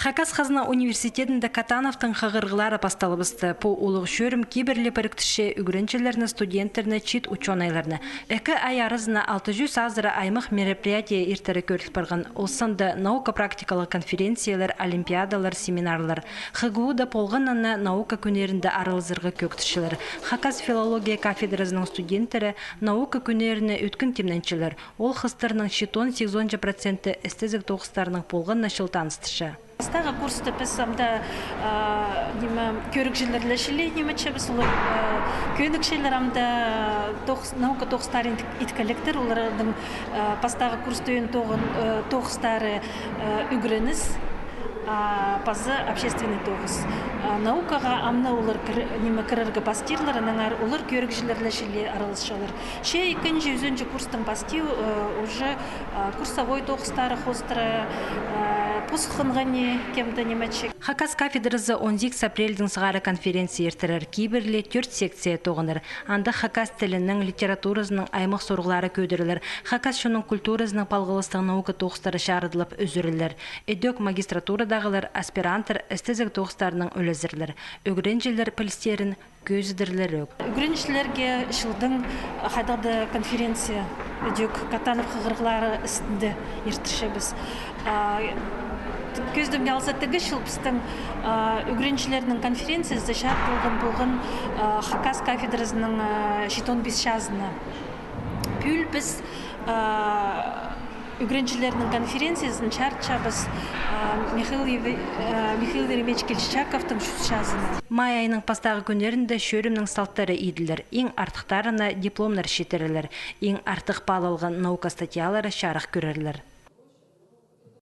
Хакас Хазна университетінде Катановтың хағырғылары басталыбысты. По улық шөрім киберлі біріктіші үгірінчілеріні, студенттеріні, чит ученыйларыны. Әкі ай арызына 600 азыра аймақ мероприятия иртері көріліп барған. Олсанды наука-практикалық конференциялар, олимпиадалар, семинарлар. ХГУ-да полғанына наука күнерінде арылызырғы көктішілер. Хакас филология кафедрасының студенттері наука күнеріне өткін темненчілер. Ол хыстарының 7-10% эстезік тоғыстарының полғанына шылтаныстышы. Астағы курсты біз амда көрік жылырлашылы немече біз олар көйдік шейлер амда наука тоғыстары иткалектер, олардың пастағы курстойын тоғыстары үгірініс, пазы общественный тоғыз. Наукаға амна олар кіріргі бастирлар, олар көрік жылырлашылы аралысшалар. Ше 2-100 курстың бастиу уже курсовой тоғыстары хостары Хакас кафедрасы 10 апрельдің сығары конференция ертірір. Кейбірлі 4 секция тоғыныр. Анда Хакас тілінің, литературасының аймақ сорғылары көдірілер. Хакас шының культурасының палғылыстың наука тоғыстары шарыдылып өзірілер. Эдек магистратурадағылар, аспирантыр, эстезік тоғыстарының өлізірлер. Өгіренжелер пілістерін көзідірлер өк. Өгіреншілерге жылдың қайдады конференция өдек Катанов қығырғылары істінді ертіршебіз. Көздімге алсаттығы жыл біздің үгіреншілерінің конференциясы шарт болған Хакас кафедрасының 15 жазына. Пүл біз үгіреншілерінің конференциясын шартшабыз Михаил Еремеевич Келшчаковтың 100 жазына. Май айының пастағы күндерінде шөрімнің салттары еділер. Ең артықтарына дипломлар шетерілер. Ең артық балалған наука статьялары шарық көрерлер.